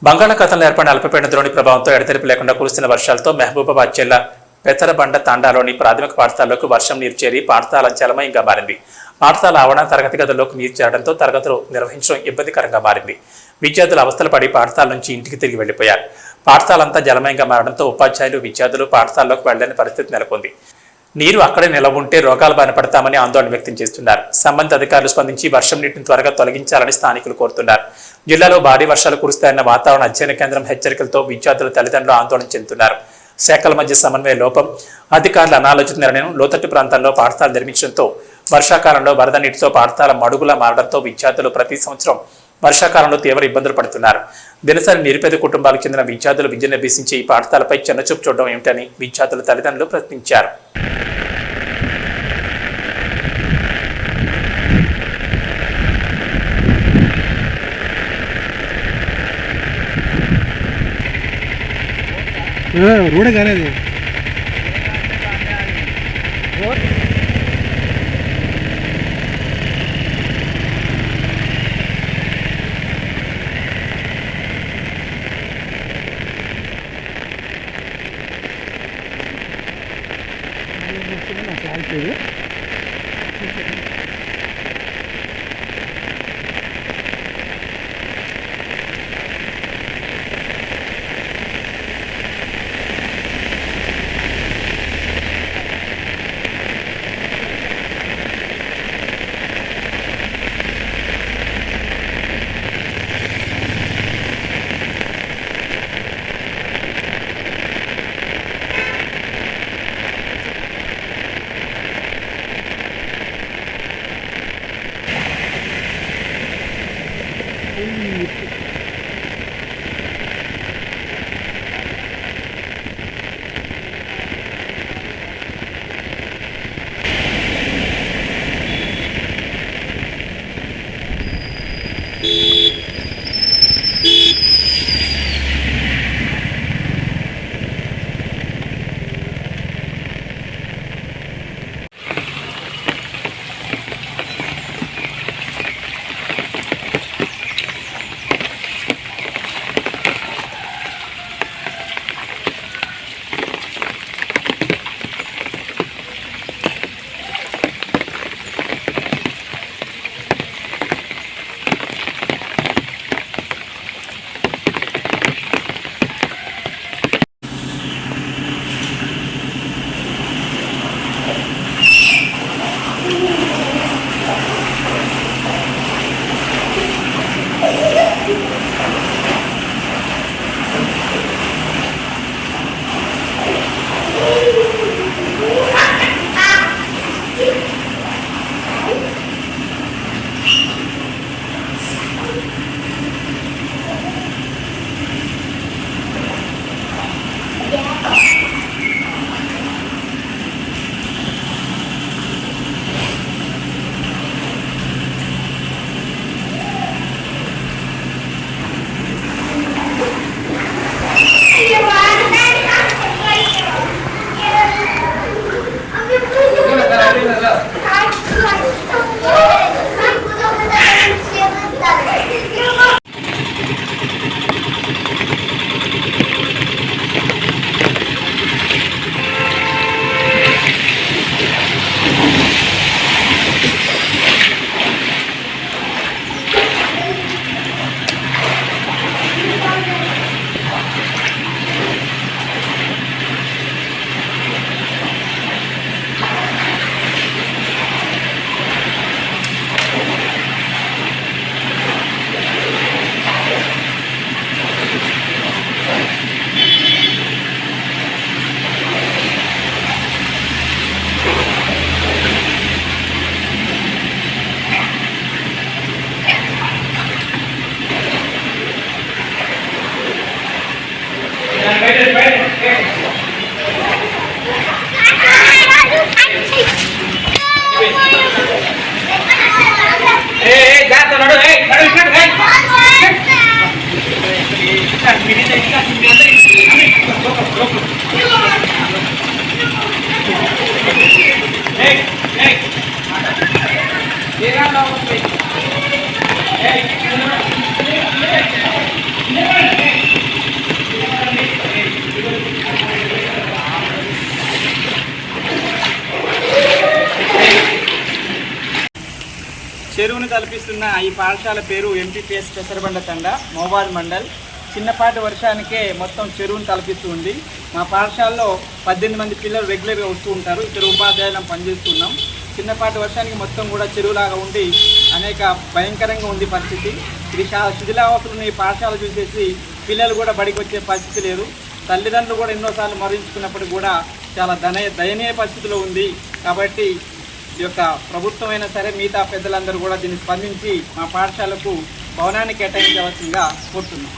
బంగాళాఖాతంలో ఏర్పడిన అల్పపీడన ద్రోణి ప్రభావంతో ఎడతెరిపి లేకుండా కురుస్తున్న వర్షాలతో మహబూబాబాద్ జిల్లా పెత్తరబండ తాండాలోని ప్రాథమిక పాఠశాలలోకి వర్షం నీరు చేరి పాఠశాల జలమయంగా మారింది. పాఠశాల ఆవరణ తరగతి గదుల్లోకి నీరు చేరడంతో తరగతులు నిర్వహించడం ఇబ్బందికరంగా మారింది. విద్యార్థులు అవస్థలు పడి పాఠశాల నుంచి ఇంటికి తిరిగి వెళ్లిపోయారు. పాఠశాల అంతా జలమయంగా మారడంతో ఉపాధ్యాయులు విద్యార్థులు పాఠశాలలోకి వెళ్లని పరిస్థితి నెలకొంది. నీరు అక్కడే నిలవ ఉంటే రోగాలు బారిన పడతామని ఆందోళన వ్యక్తం చేస్తున్నారు. సంబంధిత అధికారులు స్పందించి వర్షం నీటిని త్వరగా తొలగించాలని స్థానికులు కోరుతున్నారు. జిల్లాలో భారీ వర్షాలు కురుస్తాయన్న వాతావరణ అధ్యయన కేంద్రం హెచ్చరికలతో విద్యార్థుల తల్లిదండ్రులు ఆందోళన చెందుతున్నారు. శాఖల మధ్య సమన్వయ లోపం, అధికారుల అనాలోచిత నిర్ణయం, లోతట్టు ప్రాంతాల్లో పాఠశాల నిర్మించడంతో వర్షాకాలంలో వరద నీటితో పాఠశాల మడుగులా మారడంతో విద్యార్థులు ప్రతి సంవత్సరం వర్షాకాలంలో తీవ్ర ఇబ్బందులు పడుతున్నారు. దినసరి నిరుపేద కుటుంబాలకు చెందిన విద్యార్థులు విద్యను అభ్యసించే ఈ పాఠశాలపై చిన్నచూపు చూడడం ఏమిటని విద్యార్థుల తల్లిదండ్రులు ప్రశ్నించారు. रोड गाने दे Hey, తలపిస్తున్న ఈ పాఠశాల పేరు ఎంపీపీఎస్ పెసరబండ తండ మోబాద్ మండల్. చిన్నపాటి వర్షానికే మొత్తం చెరువును తలపిస్తూ ఉంది. మా పాఠశాలలో 18 మంది పిల్లలు రెగ్యులర్గా వస్తూ ఉంటారు. ఇక్కడ ఉపాధ్యాయులను పనిచేస్తున్నాం. చిన్నపాటి వర్షానికి మొత్తం కూడా చెరువులాగా ఉండి అనేక భయంకరంగా ఉంది పరిస్థితి. ఇది శిథిలావస్థలు ఈ పాఠశాల చూసేసి పిల్లలు కూడా బడికి వచ్చే పరిస్థితి లేదు. తల్లిదండ్రులు కూడా ఎన్నోసార్లు మరణించుకున్నప్పుడు కూడా చాలా దయనీయ పరిస్థితిలో ఉంది. కాబట్టి ఈ యొక్క ప్రభుత్వమైనా సరే మిగతా పెద్దలందరూ కూడా దీన్ని స్పందించి మా పాఠశాలకు భవనాన్ని కేటాయించవలసిందిగా కోరుతున్నాం.